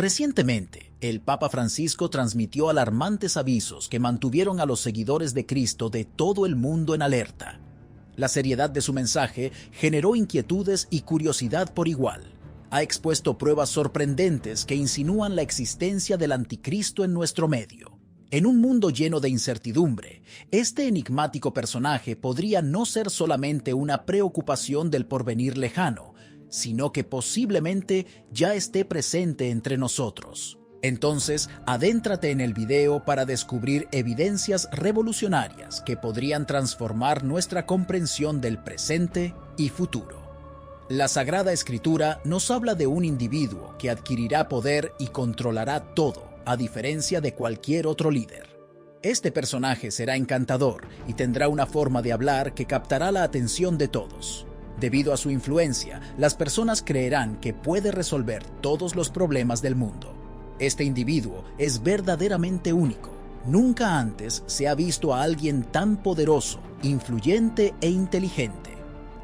Recientemente, el Papa Francisco transmitió alarmantes avisos que mantuvieron a los seguidores de Cristo de todo el mundo en alerta. La seriedad de su mensaje generó inquietudes y curiosidad por igual. Ha expuesto pruebas sorprendentes que insinúan la existencia del anticristo en nuestro medio. En un mundo lleno de incertidumbre, este enigmático personaje podría no ser solamente una preocupación del porvenir lejano, sino que posiblemente ya esté presente entre nosotros. Entonces, adéntrate en el video para descubrir evidencias revolucionarias que podrían transformar nuestra comprensión del presente y futuro. La Sagrada Escritura nos habla de un individuo que adquirirá poder y controlará todo, a diferencia de cualquier otro líder. Este personaje será encantador y tendrá una forma de hablar que captará la atención de todos. Debido a su influencia, las personas creerán que puede resolver todos los problemas del mundo. Este individuo es verdaderamente único. Nunca antes se ha visto a alguien tan poderoso, influyente e inteligente.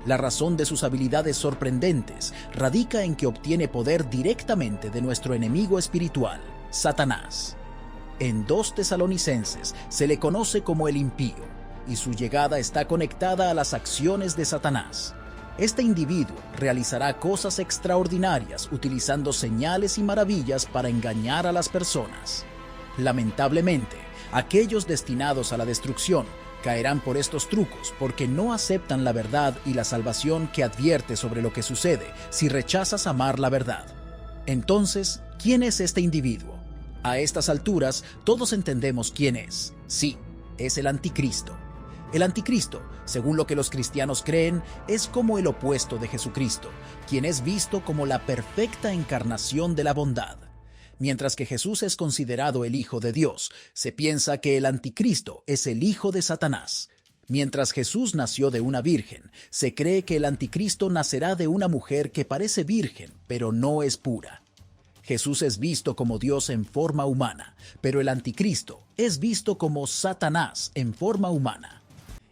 La razón de sus habilidades sorprendentes radica en que obtiene poder directamente de nuestro enemigo espiritual, Satanás. En 2 Tesalonicenses se le conoce como el impío, y su llegada está conectada a las acciones de Satanás. Este individuo realizará cosas extraordinarias utilizando señales y maravillas para engañar a las personas. Lamentablemente, aquellos destinados a la destrucción caerán por estos trucos porque no aceptan la verdad y la salvación que advierte sobre lo que sucede si rechazas amar la verdad. Entonces, ¿quién es este individuo? A estas alturas, todos entendemos quién es. Sí, es el anticristo. El anticristo, según lo que los cristianos creen, es como el opuesto de Jesucristo, quien es visto como la perfecta encarnación de la bondad. Mientras que Jesús es considerado el Hijo de Dios, se piensa que el anticristo es el hijo de Satanás. Mientras Jesús nació de una virgen, se cree que el anticristo nacerá de una mujer que parece virgen, pero no es pura. Jesús es visto como Dios en forma humana, pero el anticristo es visto como Satanás en forma humana.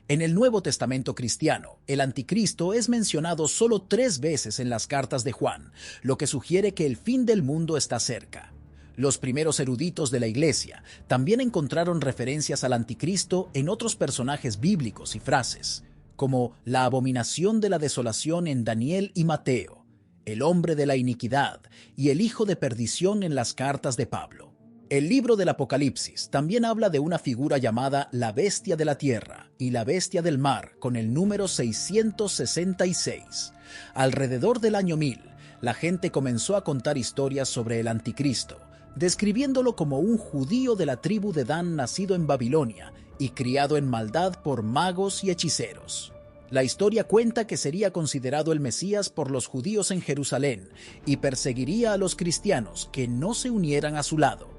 En el Nuevo Testamento cristiano, el anticristo es mencionado solo 3 veces en las cartas de Juan, lo que sugiere que el fin del mundo está cerca. Los primeros eruditos de la Iglesia también encontraron referencias al anticristo en otros personajes bíblicos y frases, como la abominación de la desolación en Daniel y Mateo, el hombre de la iniquidad y el hijo de perdición en las cartas de Pablo. El libro del Apocalipsis también habla de una figura llamada la bestia de la tierra y la bestia del mar con el número 666. Alrededor del año 1000, la gente comenzó a contar historias sobre el anticristo, describiéndolo como un judío de la tribu de Dan nacido en Babilonia y criado en maldad por magos y hechiceros. La historia cuenta que sería considerado el Mesías por los judíos en Jerusalén y perseguiría a los cristianos que no se unieran a su lado.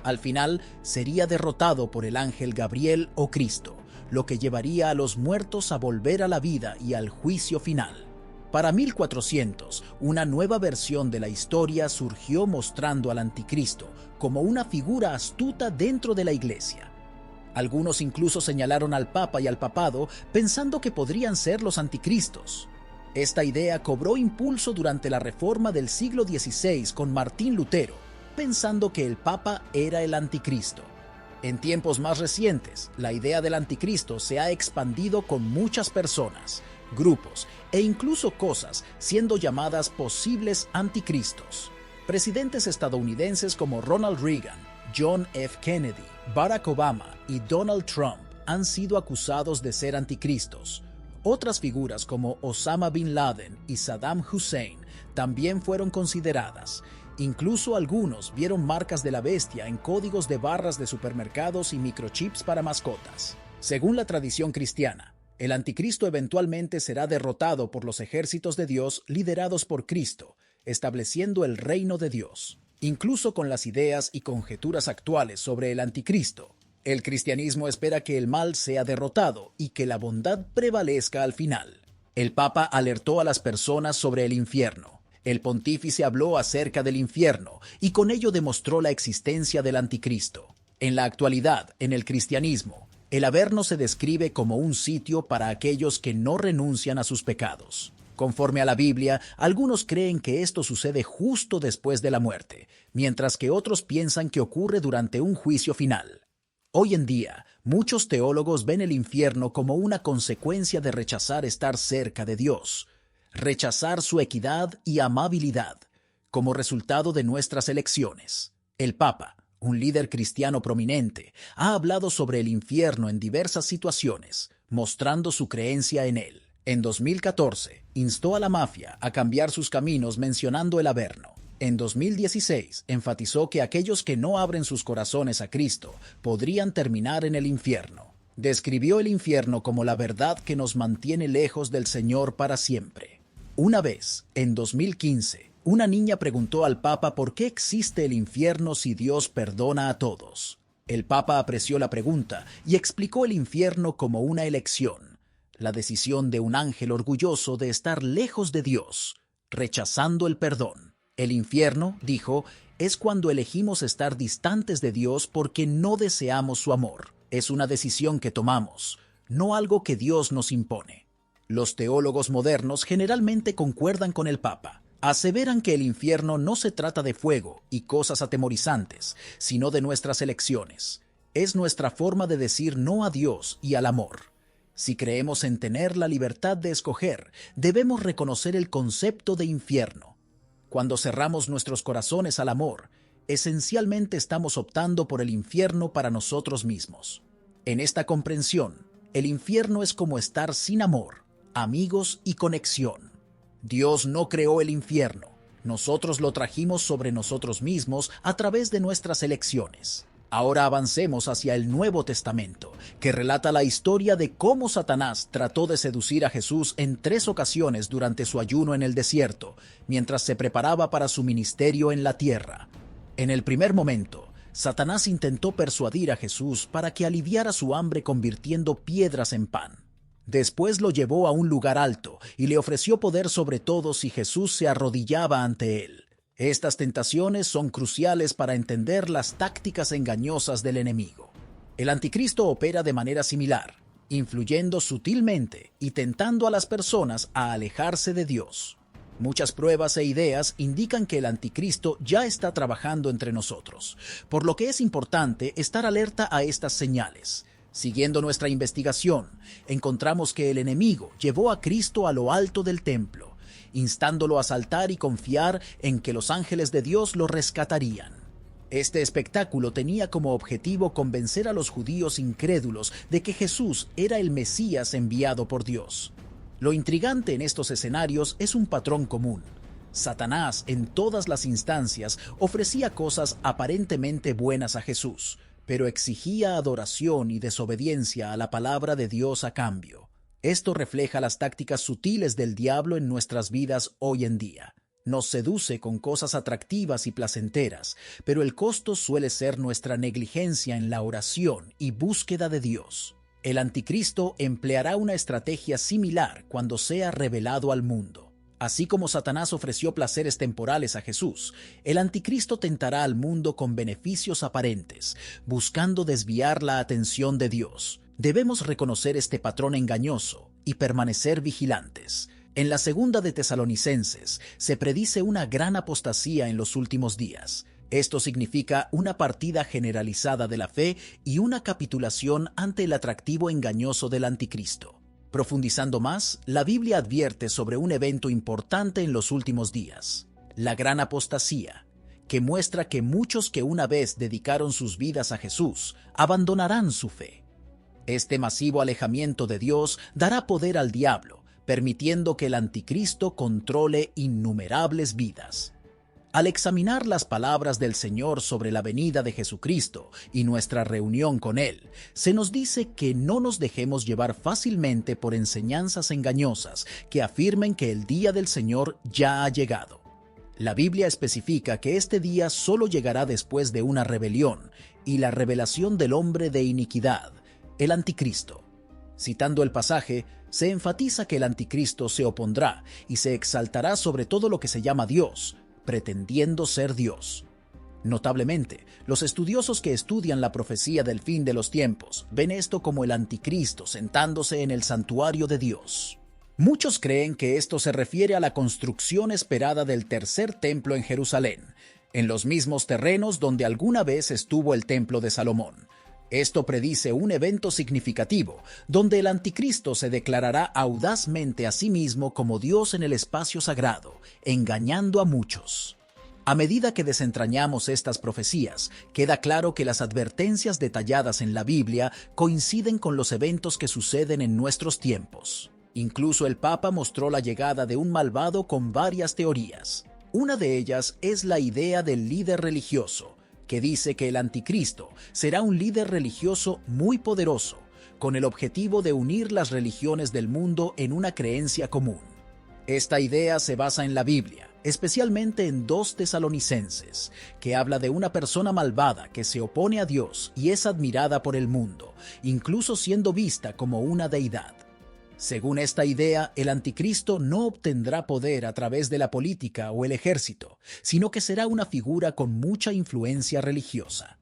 Al final, sería derrotado por el ángel Gabriel o Cristo, lo que llevaría a los muertos a volver a la vida y al juicio final. Para 1400, una nueva versión de la historia surgió mostrando al anticristo como una figura astuta dentro de la iglesia. Algunos incluso señalaron al Papa y al papado pensando que podrían ser los anticristos. Esta idea cobró impulso durante la Reforma del siglo XVI con Martín Lutero, pensando que el Papa era el anticristo. En tiempos más recientes, la idea del anticristo se ha expandido con muchas personas, grupos e incluso cosas siendo llamadas posibles anticristos. Presidentes estadounidenses como Ronald Reagan, John F. Kennedy, Barack Obama y Donald Trump han sido acusados de ser anticristos. Otras figuras como Osama Bin Laden y Saddam Hussein también fueron consideradas. Incluso algunos vieron marcas de la bestia en códigos de barras de supermercados y microchips para mascotas. Según la tradición cristiana, el anticristo eventualmente será derrotado por los ejércitos de Dios liderados por Cristo, estableciendo el reino de Dios. Incluso con las ideas y conjeturas actuales sobre el anticristo, el cristianismo espera que el mal sea derrotado y que la bondad prevalezca al final. El Papa alertó a las personas sobre el infierno. El pontífice habló acerca del infierno y con ello demostró la existencia del anticristo. En la actualidad, en el cristianismo, el Averno se describe como un sitio para aquellos que no renuncian a sus pecados. Conforme a la Biblia, algunos creen que esto sucede justo después de la muerte, mientras que otros piensan que ocurre durante un juicio final. Hoy en día, muchos teólogos ven el infierno como una consecuencia de rechazar estar cerca de Dios, rechazar su equidad y amabilidad, como resultado de nuestras elecciones. El Papa, un líder cristiano prominente, ha hablado sobre el infierno en diversas situaciones, mostrando su creencia en él. En 2014, instó a la mafia a cambiar sus caminos mencionando el Averno. En 2016, enfatizó que aquellos que no abren sus corazones a Cristo podrían terminar en el infierno. Describió el infierno como la verdad que nos mantiene lejos del Señor para siempre. Una vez, en 2015, una niña preguntó al Papa por qué existe el infierno si Dios perdona a todos. El Papa apreció la pregunta y explicó el infierno como una elección, la decisión de un ángel orgulloso de estar lejos de Dios, rechazando el perdón. El infierno, dijo, es cuando elegimos estar distantes de Dios porque no deseamos su amor. Es una decisión que tomamos, no algo que Dios nos impone. Los teólogos modernos generalmente concuerdan con el Papa. Aseveran que el infierno no se trata de fuego y cosas atemorizantes, sino de nuestras elecciones. Es nuestra forma de decir no a Dios y al amor. Si creemos en tener la libertad de escoger, debemos reconocer el concepto de infierno. Cuando cerramos nuestros corazones al amor, esencialmente estamos optando por el infierno para nosotros mismos. En esta comprensión, el infierno es como estar sin amor, amigos y conexión. Dios no creó el infierno, nosotros lo trajimos sobre nosotros mismos a través de nuestras elecciones. Ahora avancemos hacia el Nuevo Testamento, que relata la historia de cómo Satanás trató de seducir a Jesús en 3 ocasiones durante su ayuno en el desierto, mientras se preparaba para su ministerio en la tierra. En el primer momento, Satanás intentó persuadir a Jesús para que aliviara su hambre convirtiendo piedras en pan. Después lo llevó a un lugar alto y le ofreció poder sobre todo si Jesús se arrodillaba ante él. Estas tentaciones son cruciales para entender las tácticas engañosas del enemigo. El anticristo opera de manera similar, influyendo sutilmente y tentando a las personas a alejarse de Dios. Muchas pruebas e ideas indican que el anticristo ya está trabajando entre nosotros, por lo que es importante estar alerta a estas señales. Siguiendo nuestra investigación, encontramos que el enemigo llevó a Cristo a lo alto del templo, instándolo a saltar y confiar en que los ángeles de Dios lo rescatarían. Este espectáculo tenía como objetivo convencer a los judíos incrédulos de que Jesús era el Mesías enviado por Dios. Lo intrigante en estos escenarios es un patrón común. Satanás, en todas las instancias, ofrecía cosas aparentemente buenas a Jesús, pero exigía adoración y desobediencia a la palabra de Dios a cambio. Esto refleja las tácticas sutiles del diablo en nuestras vidas hoy en día. Nos seduce con cosas atractivas y placenteras, pero el costo suele ser nuestra negligencia en la oración y búsqueda de Dios. El anticristo empleará una estrategia similar cuando sea revelado al mundo. Así como Satanás ofreció placeres temporales a Jesús, el anticristo tentará al mundo con beneficios aparentes, buscando desviar la atención de Dios. Debemos reconocer este patrón engañoso y permanecer vigilantes. En la segunda de Tesalonicenses se predice una gran apostasía en los últimos días. Esto significa una partida generalizada de la fe y una capitulación ante el atractivo engañoso del anticristo. Profundizando más, la Biblia advierte sobre un evento importante en los últimos días, la gran apostasía, que muestra que muchos que una vez dedicaron sus vidas a Jesús abandonarán su fe. Este masivo alejamiento de Dios dará poder al diablo, permitiendo que el anticristo controle innumerables vidas. Al examinar las palabras del Señor sobre la venida de Jesucristo y nuestra reunión con Él, se nos dice que no nos dejemos llevar fácilmente por enseñanzas engañosas que afirmen que el día del Señor ya ha llegado. La Biblia especifica que este día solo llegará después de una rebelión y la revelación del hombre de iniquidad, el anticristo. Citando el pasaje, se enfatiza que el anticristo se opondrá y se exaltará sobre todo lo que se llama Dios, pretendiendo ser Dios. Notablemente, los estudiosos que estudian la profecía del fin de los tiempos ven esto como el anticristo sentándose en el santuario de Dios. Muchos creen que esto se refiere a la construcción esperada del tercer templo en Jerusalén, en los mismos terrenos donde alguna vez estuvo el templo de Salomón. Esto predice un evento significativo, donde el anticristo se declarará audazmente a sí mismo como Dios en el espacio sagrado, engañando a muchos. A medida que desentrañamos estas profecías, queda claro que las advertencias detalladas en la Biblia coinciden con los eventos que suceden en nuestros tiempos. Incluso el Papa mostró la llegada de un malvado con varias teorías. Una de ellas es la idea del líder religioso, que dice que el anticristo será un líder religioso muy poderoso, con el objetivo de unir las religiones del mundo en una creencia común. Esta idea se basa en la Biblia, especialmente en 2 Tesalonicenses, que habla de una persona malvada que se opone a Dios y es admirada por el mundo, incluso siendo vista como una deidad. Según esta idea, el anticristo no obtendrá poder a través de la política o el ejército, sino que será una figura con mucha influencia religiosa.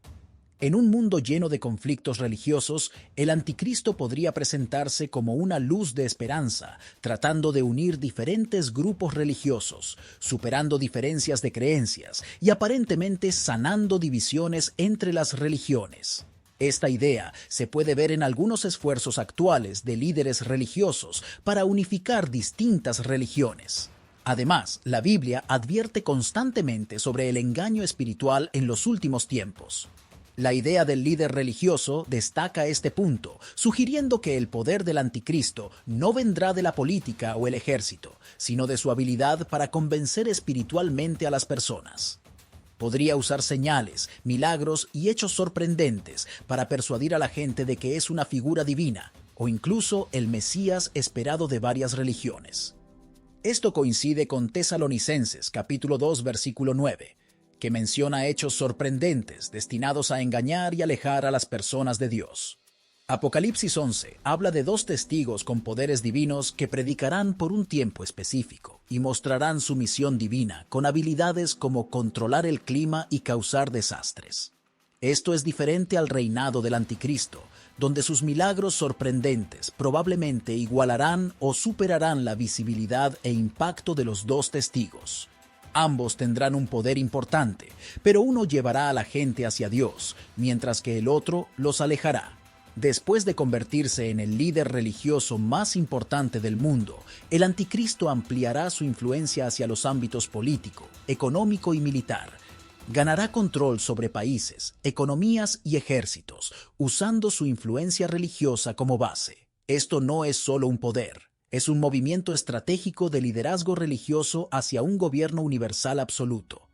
En un mundo lleno de conflictos religiosos, el anticristo podría presentarse como una luz de esperanza, tratando de unir diferentes grupos religiosos, superando diferencias de creencias y aparentemente sanando divisiones entre las religiones. Esta idea se puede ver en algunos esfuerzos actuales de líderes religiosos para unificar distintas religiones. Además, la Biblia advierte constantemente sobre el engaño espiritual en los últimos tiempos. La idea del líder religioso destaca este punto, sugiriendo que el poder del anticristo no vendrá de la política o el ejército, sino de su habilidad para convencer espiritualmente a las personas. Podría usar señales, milagros y hechos sorprendentes para persuadir a la gente de que es una figura divina, o incluso el Mesías esperado de varias religiones. Esto coincide con Tesalonicenses capítulo 2 versículo 9, que menciona hechos sorprendentes destinados a engañar y alejar a las personas de Dios. Apocalipsis 11 habla de 2 testigos con poderes divinos que predicarán por un tiempo específico y mostrarán su misión divina con habilidades como controlar el clima y causar desastres. Esto es diferente al reinado del anticristo, donde sus milagros sorprendentes probablemente igualarán o superarán la visibilidad e impacto de los 2 testigos. Ambos tendrán un poder importante, pero uno llevará a la gente hacia Dios, mientras que el otro los alejará. Después de convertirse en el líder religioso más importante del mundo, el anticristo ampliará su influencia hacia los ámbitos político, económico y militar. Ganará control sobre países, economías y ejércitos, usando su influencia religiosa como base. Esto no es solo un poder, es un movimiento estratégico de liderazgo religioso hacia un gobierno universal absoluto.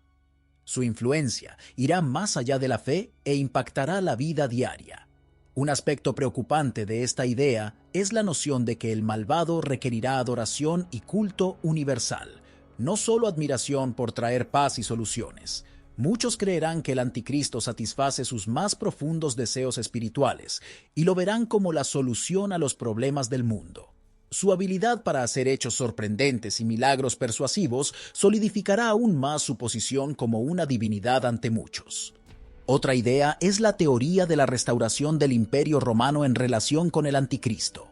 Su influencia irá más allá de la fe e impactará la vida diaria. Un aspecto preocupante de esta idea es la noción de que el malvado requerirá adoración y culto universal, no solo admiración por traer paz y soluciones. Muchos creerán que el anticristo satisface sus más profundos deseos espirituales y lo verán como la solución a los problemas del mundo. Su habilidad para hacer hechos sorprendentes y milagros persuasivos solidificará aún más su posición como una divinidad ante muchos. Otra idea es la teoría de la restauración del Imperio Romano en relación con el anticristo.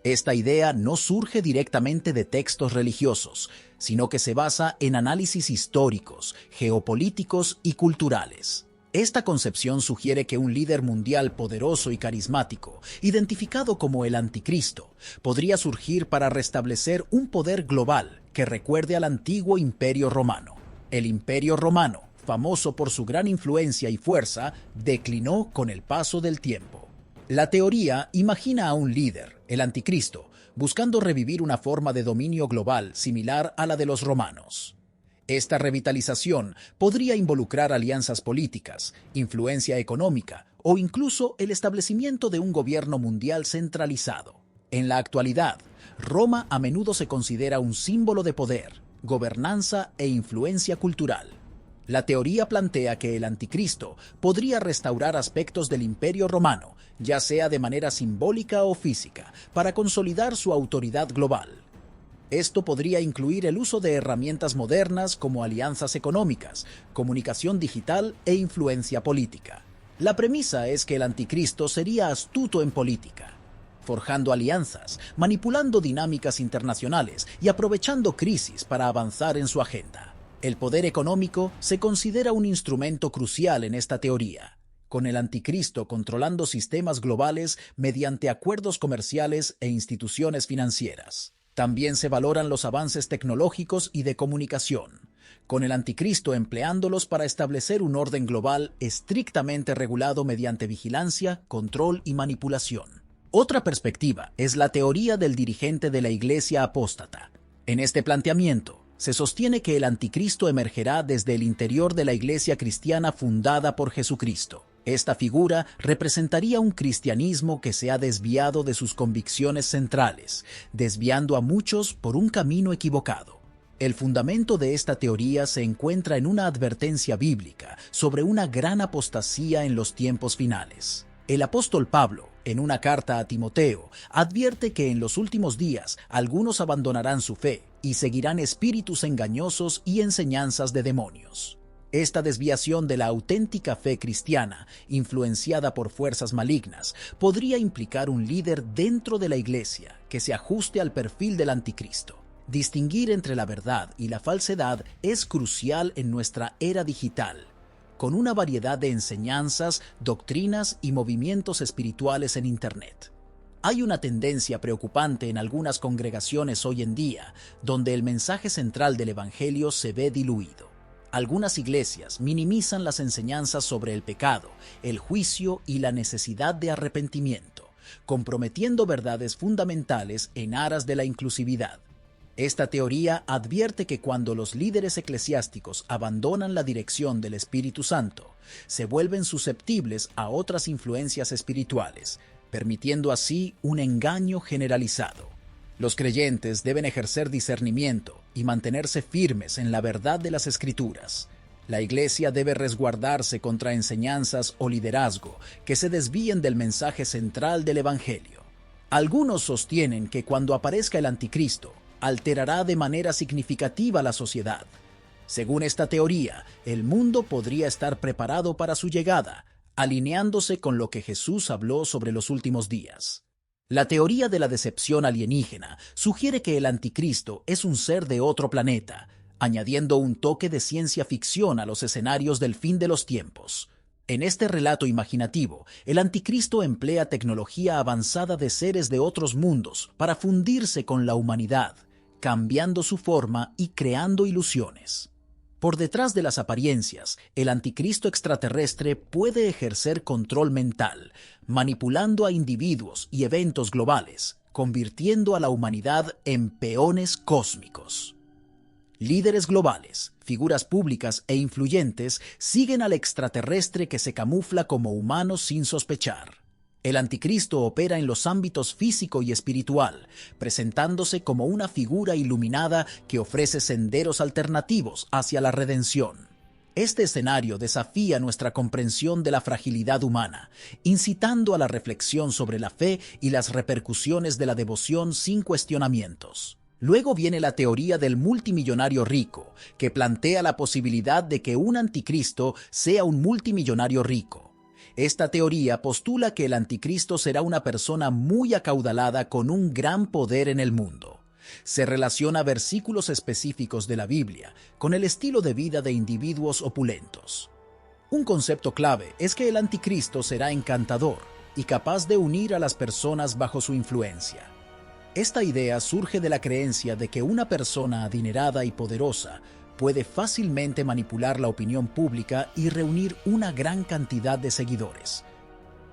Esta idea no surge directamente de textos religiosos, sino que se basa en análisis históricos, geopolíticos y culturales. Esta concepción sugiere que un líder mundial poderoso y carismático, identificado como el anticristo, podría surgir para restablecer un poder global que recuerde al antiguo Imperio Romano. El Imperio Romano, famoso por su gran influencia y fuerza, declinó con el paso del tiempo. La teoría imagina a un líder, el anticristo, buscando revivir una forma de dominio global similar a la de los romanos. Esta revitalización podría involucrar alianzas políticas, influencia económica o incluso el establecimiento de un gobierno mundial centralizado. En la actualidad, Roma a menudo se considera un símbolo de poder, gobernanza e influencia cultural. La teoría plantea que el anticristo podría restaurar aspectos del Imperio Romano, ya sea de manera simbólica o física, para consolidar su autoridad global. Esto podría incluir el uso de herramientas modernas como alianzas económicas, comunicación digital e influencia política. La premisa es que el anticristo sería astuto en política. forjando alianzas, manipulando dinámicas internacionales y aprovechando crisis para avanzar en su agenda. El poder económico se considera un instrumento crucial en esta teoría, con el anticristo controlando sistemas globales mediante acuerdos comerciales e instituciones financieras. También se valoran los avances tecnológicos y de comunicación, con el anticristo empleándolos para establecer un orden global estrictamente regulado mediante vigilancia, control y manipulación. Otra perspectiva es la teoría del dirigente de la Iglesia apóstata. En este planteamiento, se sostiene que el anticristo emergerá desde el interior de la Iglesia cristiana fundada por Jesucristo. Esta figura representaría un cristianismo que se ha desviado de sus convicciones centrales, desviando a muchos por un camino equivocado. El fundamento de esta teoría se encuentra en una advertencia bíblica sobre una gran apostasía en los tiempos finales. El apóstol Pablo, en una carta a Timoteo, advierte que en los últimos días algunos abandonarán su fe y seguirán espíritus engañosos y enseñanzas de demonios. Esta desviación de la auténtica fe cristiana, influenciada por fuerzas malignas, podría implicar un líder dentro de la Iglesia que se ajuste al perfil del anticristo. Distinguir entre la verdad y la falsedad es crucial en nuestra era digital, con una variedad de enseñanzas, doctrinas y movimientos espirituales en Internet. Hay una tendencia preocupante en algunas congregaciones hoy en día, donde el mensaje central del Evangelio se ve diluido. Algunas iglesias minimizan las enseñanzas sobre el pecado, el juicio y la necesidad de arrepentimiento, comprometiendo verdades fundamentales en aras de la inclusividad. Esta teoría advierte que cuando los líderes eclesiásticos abandonan la dirección del Espíritu Santo, se vuelven susceptibles a otras influencias espirituales, permitiendo así un engaño generalizado. Los creyentes deben ejercer discernimiento y mantenerse firmes en la verdad de las Escrituras. La Iglesia debe resguardarse contra enseñanzas o liderazgo que se desvíen del mensaje central del Evangelio. Algunos sostienen que cuando aparezca el anticristo, alterará de manera significativa la sociedad. Según esta teoría, el mundo podría estar preparado para su llegada, alineándose con lo que Jesús habló sobre los últimos días. La teoría de la decepción alienígena sugiere que el anticristo es un ser de otro planeta, añadiendo un toque de ciencia ficción a los escenarios del fin de los tiempos. En este relato imaginativo, el anticristo emplea tecnología avanzada de seres de otros mundos para fundirse con la humanidad, cambiando su forma y creando ilusiones. Por detrás de las apariencias, el anticristo extraterrestre puede ejercer control mental, manipulando a individuos y eventos globales, convirtiendo a la humanidad en peones cósmicos. Líderes globales, figuras públicas e influyentes siguen al extraterrestre que se camufla como humano sin sospechar. El anticristo opera en los ámbitos físico y espiritual, presentándose como una figura iluminada que ofrece senderos alternativos hacia la redención. Este escenario desafía nuestra comprensión de la fragilidad humana, incitando a la reflexión sobre la fe y las repercusiones de la devoción sin cuestionamientos. Luego viene la teoría del multimillonario rico, que plantea la posibilidad de que un anticristo sea un multimillonario rico. Esta teoría postula que el anticristo será una persona muy acaudalada con un gran poder en el mundo. Se relaciona versículos específicos de la Biblia con el estilo de vida de individuos opulentos. Un concepto clave es que el anticristo será encantador y capaz de unir a las personas bajo su influencia. Esta idea surge de la creencia de que una persona adinerada y poderosa puede fácilmente manipular la opinión pública y reunir una gran cantidad de seguidores.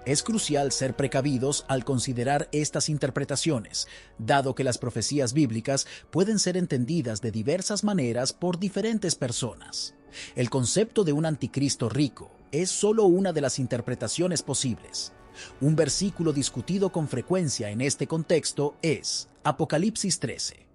Es crucial ser precavidos al considerar estas interpretaciones, dado que las profecías bíblicas pueden ser entendidas de diversas maneras por diferentes personas. El concepto de un anticristo rico es solo una de las interpretaciones posibles. Un versículo discutido con frecuencia en este contexto es Apocalipsis 13.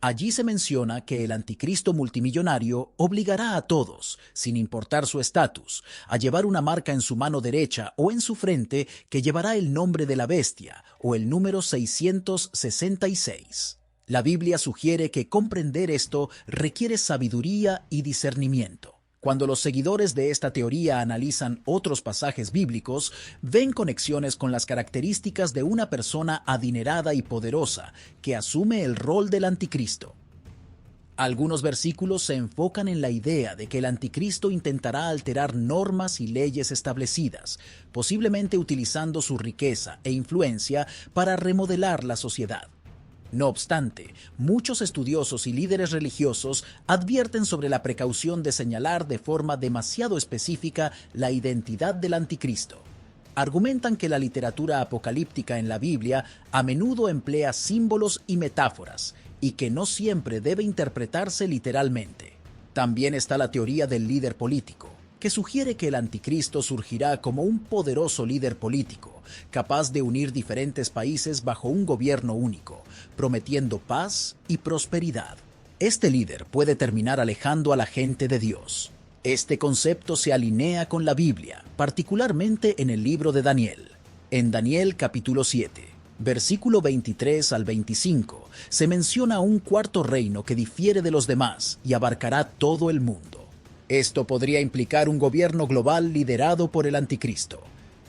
Allí se menciona que el anticristo multimillonario obligará a todos, sin importar su estatus, a llevar una marca en su mano derecha o en su frente que llevará el nombre de la bestia o el número 666. La Biblia sugiere que comprender esto requiere sabiduría y discernimiento. Cuando los seguidores de esta teoría analizan otros pasajes bíblicos, ven conexiones con las características de una persona adinerada y poderosa que asume el rol del anticristo. Algunos versículos se enfocan en la idea de que el anticristo intentará alterar normas y leyes establecidas, posiblemente utilizando su riqueza e influencia para remodelar la sociedad. No obstante, muchos estudiosos y líderes religiosos advierten sobre la precaución de señalar de forma demasiado específica la identidad del anticristo. Argumentan que la literatura apocalíptica en la Biblia a menudo emplea símbolos y metáforas, y que no siempre debe interpretarse literalmente. También está la teoría del líder político, que sugiere que el anticristo surgirá como un poderoso líder político, capaz de unir diferentes países bajo un gobierno único, prometiendo paz y prosperidad. Este líder puede terminar alejando a la gente de Dios. Este concepto se alinea con la Biblia, particularmente en el libro de Daniel. En Daniel capítulo 7, versículo 23 al 25, se menciona un cuarto reino que difiere de los demás y abarcará todo el mundo. Esto podría implicar un gobierno global liderado por el anticristo.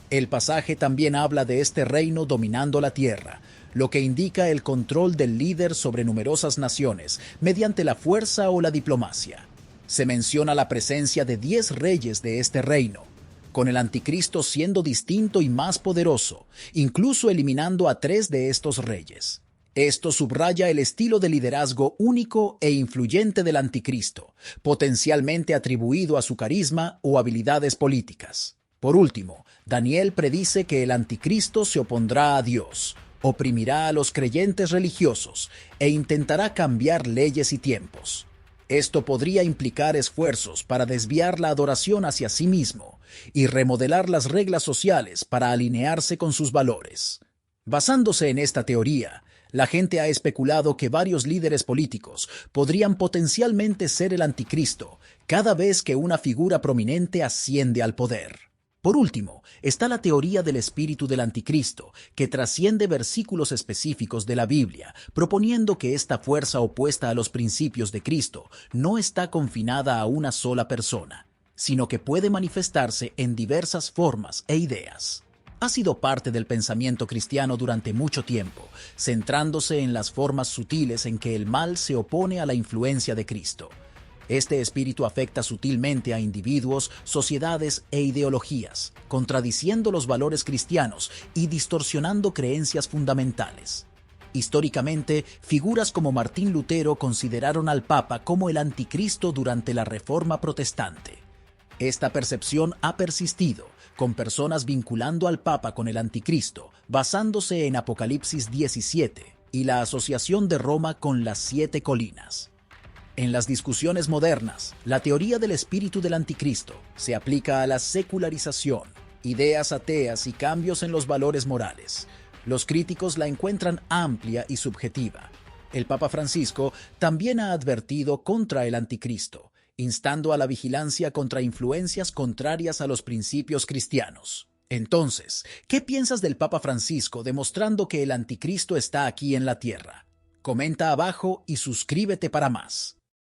El pasaje también habla de este reino dominando la tierra, lo que indica el control del líder sobre numerosas naciones mediante la fuerza o la diplomacia. Se menciona la presencia de 10 reyes de este reino, con el anticristo siendo distinto y más poderoso, incluso eliminando a 3 de estos reyes. Esto subraya el estilo de liderazgo único e influyente del anticristo, potencialmente atribuido a su carisma o habilidades políticas. Por último, Daniel predice que el anticristo se opondrá a Dios, oprimirá a los creyentes religiosos e intentará cambiar leyes y tiempos. Esto podría implicar esfuerzos para desviar la adoración hacia sí mismo y remodelar las reglas sociales para alinearse con sus valores. Basándose en esta teoría, la gente ha especulado que varios líderes políticos podrían potencialmente ser el anticristo cada vez que una figura prominente asciende al poder. Por último, está la teoría del espíritu del anticristo, que trasciende versículos específicos de la Biblia, proponiendo que esta fuerza opuesta a los principios de Cristo no está confinada a una sola persona, sino que puede manifestarse en diversas formas e ideas. Ha sido parte del pensamiento cristiano durante mucho tiempo, centrándose en las formas sutiles en que el mal se opone a la influencia de Cristo. Este espíritu afecta sutilmente a individuos, sociedades e ideologías, contradiciendo los valores cristianos y distorsionando creencias fundamentales. Históricamente, figuras como Martín Lutero consideraron al Papa como el anticristo durante la Reforma Protestante. Esta percepción ha persistido, con personas vinculando al Papa con el anticristo, basándose en Apocalipsis 17 y la asociación de Roma con las 7 colinas. En las discusiones modernas, la teoría del espíritu del anticristo se aplica a la secularización, ideas ateas y cambios en los valores morales. Los críticos la encuentran amplia y subjetiva. El Papa Francisco también ha advertido contra el anticristo, instando a la vigilancia contra influencias contrarias a los principios cristianos. Entonces, ¿qué piensas del Papa Francisco demostrando que el anticristo está aquí en la tierra? Comenta abajo y suscríbete para más.